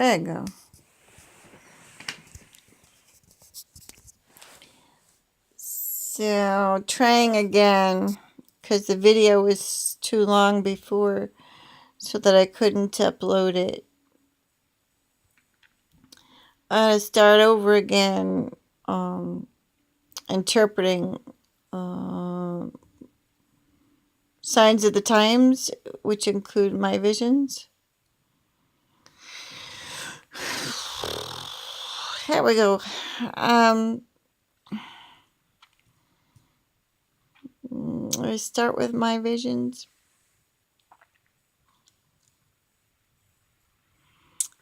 There you go. So, trying again, because the video was too long before, so that I couldn't upload it. Start over again, interpreting signs of the times, which include my visions. Here we go. I start with my visions.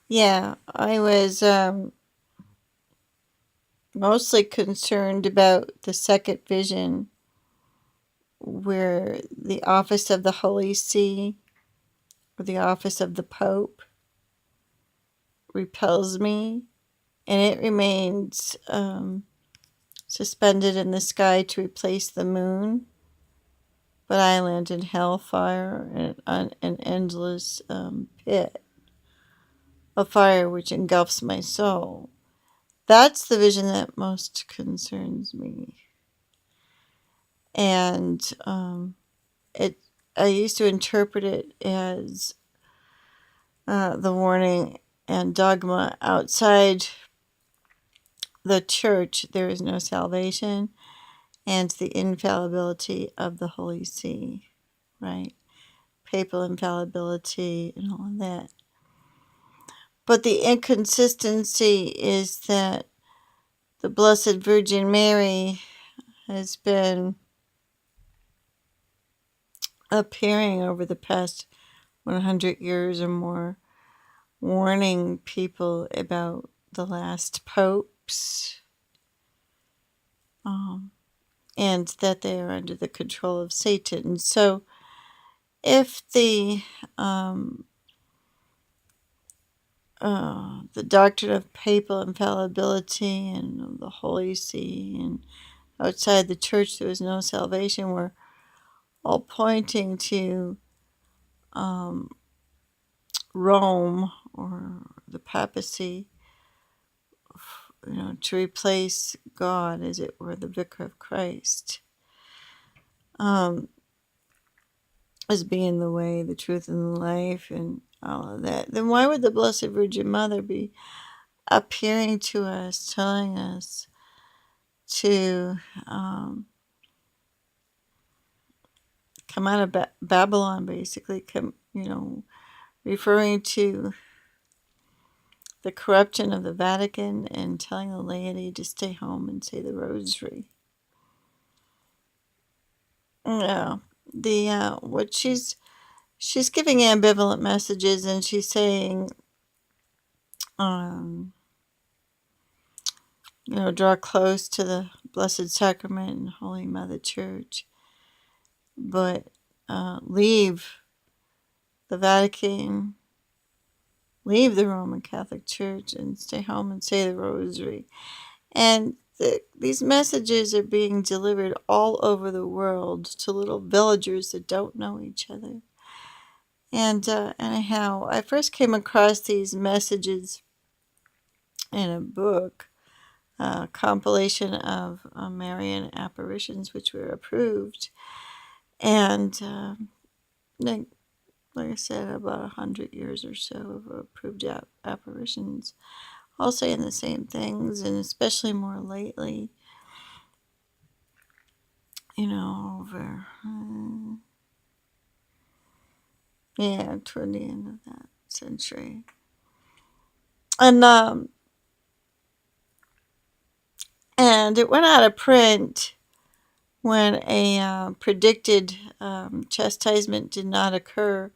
Yeah, I was mostly concerned about the second vision, where the office of the Holy See, or the office of the Pope, repels me, and it remains suspended in the sky to replace the moon. But I land in hellfire and an endless pit of fire which engulfs my soul. That's the vision that most concerns me. And I used to interpret it as the warning and dogma: outside the church there is no salvation, and the infallibility of the Holy See, right? Papal infallibility and all of that. But the inconsistency is that the Blessed Virgin Mary has been appearing over the past 100 years or more, warning people about the last popes, and that they are under the control of Satan. So if the doctrine of papal infallibility and the Holy See and outside the church there was no salvation were all pointing to Rome or the papacy, to replace God, as it were, the Vicar of Christ, as being the way, the truth, and the life, and all of that, then why would the Blessed Virgin Mother be appearing to us, telling us to come out of Babylon, basically, referring to the corruption of the Vatican and telling the laity to stay home and say the rosary? No, what she's giving ambivalent messages, and she's saying, draw close to the Blessed Sacrament and Holy Mother Church, but leave the Vatican, leave the Roman Catholic Church, and stay home and say the rosary. And these messages are being delivered all over the world to little villagers that don't know each other. And anyhow, I first came across these messages in a book, a compilation of Marian apparitions, which were approved. And like I said, about 100 years or so of approved apparitions, all saying the same things, and especially more lately, over, toward the end of that century. And it went out of print when a predicted chastisement did not occur,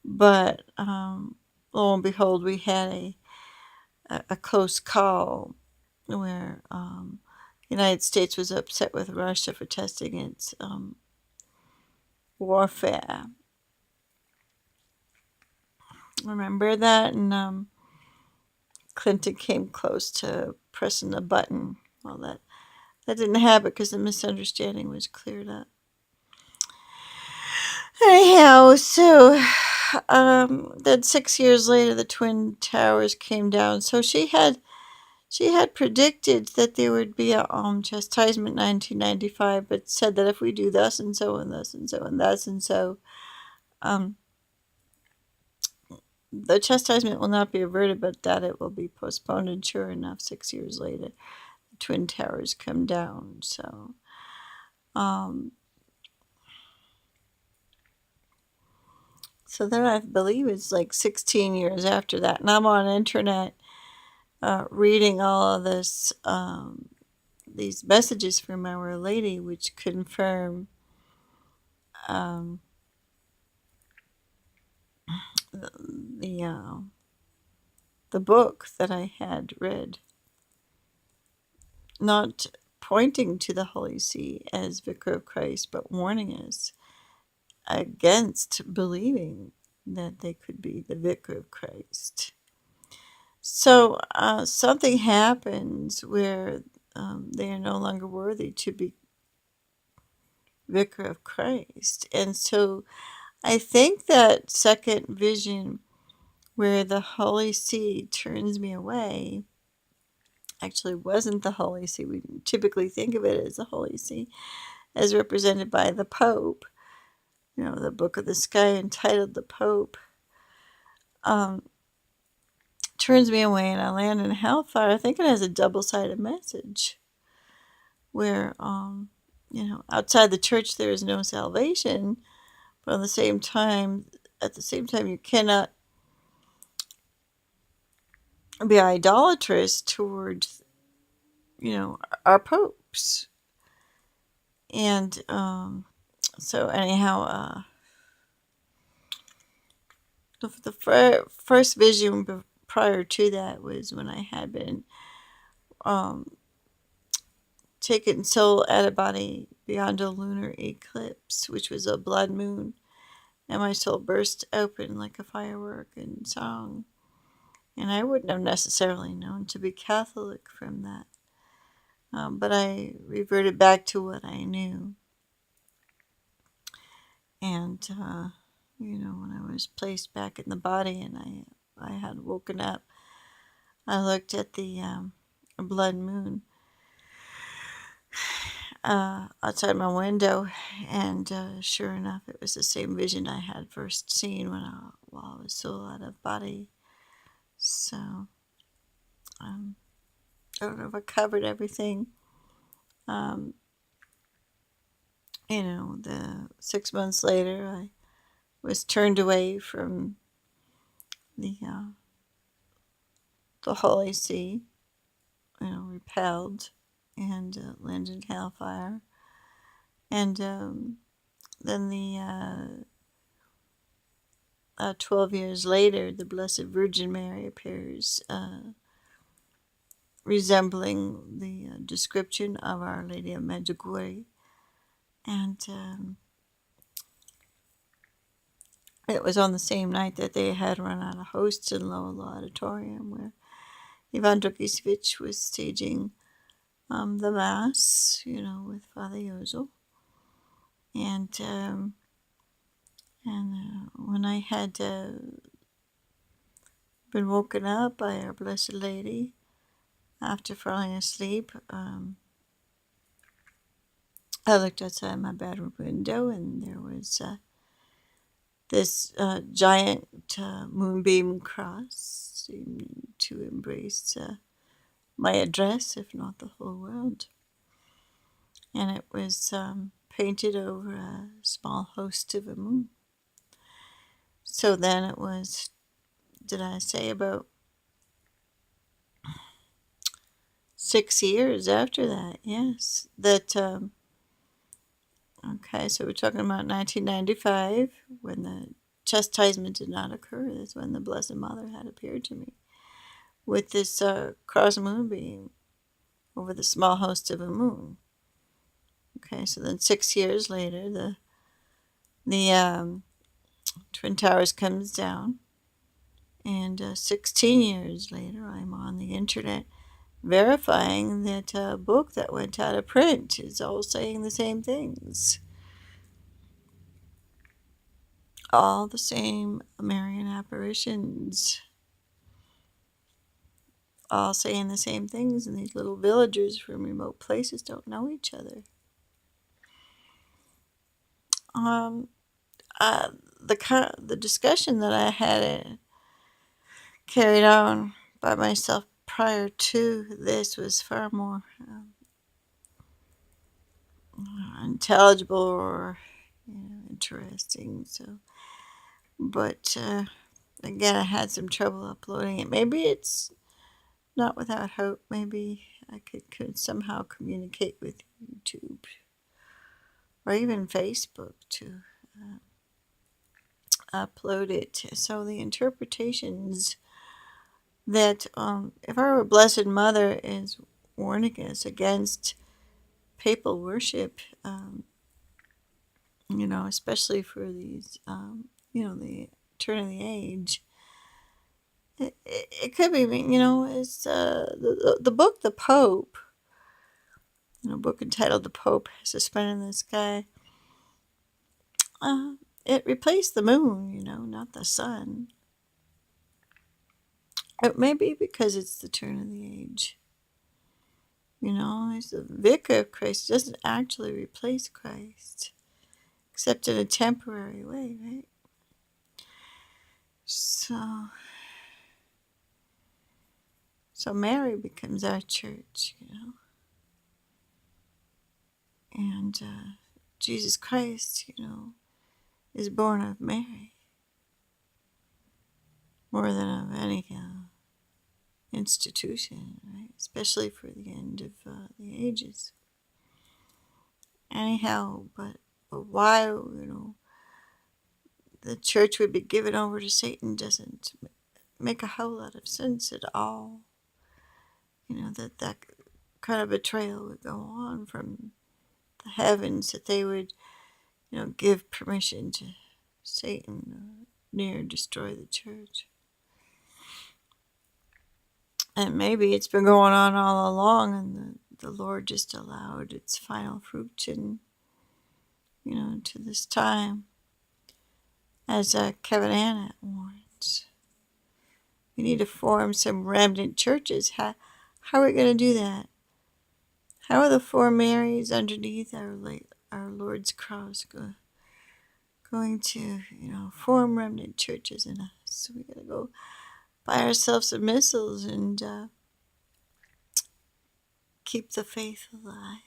but lo and behold, we had a close call where the United States was upset with Russia for testing its warfare. Remember that? And Clinton came close to pressing the button. Well, that didn't happen because the misunderstanding was cleared up. Anyhow, so then 6 years later, the Twin Towers came down. So she had predicted that there would be a chastisement in 1995, but said that if we do thus and so and thus and so and thus and so, um, the chastisement will not be averted, but that it will be postponed. And sure enough, 6 years later, the Twin Towers come down. Um, so then I believe it's like 16 years after that, and I'm on internet reading all of these messages from Our Lady, which confirm um, the the book that I had read, not pointing to the Holy See as Vicar of Christ, but warning us against believing that they could be the Vicar of Christ. So something happens where they are no longer worthy to be Vicar of Christ. And so I think that second vision where the Holy See turns me away actually wasn't the Holy See. We typically think of it as the Holy See, as represented by the Pope. You know, the Book of the Sky entitled The Pope. Turns me away and I land in hellfire. I think it has a double-sided message where, outside the church there is no salvation, but at the same time, you cannot be idolatrous towards, our popes. And so anyhow, the first vision prior to that was when I had been taken soul out of body beyond a lunar eclipse, which was a blood moon, and my soul burst open like a firework in song. And I wouldn't have necessarily known to be Catholic from that. But I reverted back to what I knew. And, when I was placed back in the body and I had woken up, I looked at the blood moon outside my window, and sure enough, it was the same vision I had first seen while I was still out of body. So, I don't know if I covered everything. The 6 months later, I was turned away from the Holy See, repelled, and landed in hellfire. And then 12 years later, the Blessed Virgin Mary appears, resembling the description of Our Lady of Medjugorje. And it was on the same night that they had run out of hosts in Lowell Auditorium, where Ivan Dragicevich was staging the Mass, with Father Yozel. And when I had been woken up by Our Blessed Lady after falling asleep, I looked outside my bedroom window, and there was this giant moonbeam cross, seeming to embrace my address, if not the whole world. And it was painted over a small host of a moon. So then it was, did I say, about 6 years after that, yes, that, okay, so we're talking about 1995, when the chastisement did not occur. That's when the Blessed Mother had appeared to me with this cross moonbeam over the small host of a moon. Okay, so then 6 years later, the Twin Towers comes down, and 16 years later, I'm on the internet verifying that a book that went out of print is all saying the same things. all the same Marian apparitions, all saying the same things, and these little villagers from remote places don't know each other. Um, the discussion that I had carried on by myself prior to this was far more intelligible or interesting. So, but again, I had some trouble uploading it. Maybe it's not without hope. Maybe I could somehow communicate with YouTube or even Facebook to upload it. So the interpretations that if our Blessed Mother is warning us against papal worship, especially for these, the turn of the age, it could be, it's the book, The Pope, book entitled The Pope Has a Spin in the Sky. It replaced the moon, not the sun. It may be because it's the turn of the age. He's the vicar of Christ. He doesn't actually replace Christ, except in a temporary way, right? So Mary becomes our church, and Jesus Christ, is born of Mary more than of any institution, right? Especially for the end of the ages. Anyhow, but why, the church would be given over to Satan doesn't make a whole lot of sense at all. That kind of betrayal would go on from the heavens, that they would, give permission to Satan near destroy the church. And maybe it's been going on all along, and the Lord just allowed its final fruition, to this time. As Kevin Annett warns, we need to form some remnant churches. How are we going to do that? How are the four Marys underneath our Lord's cross going to, form remnant churches in us? So we got to go buy ourselves some missiles and keep the faith alive.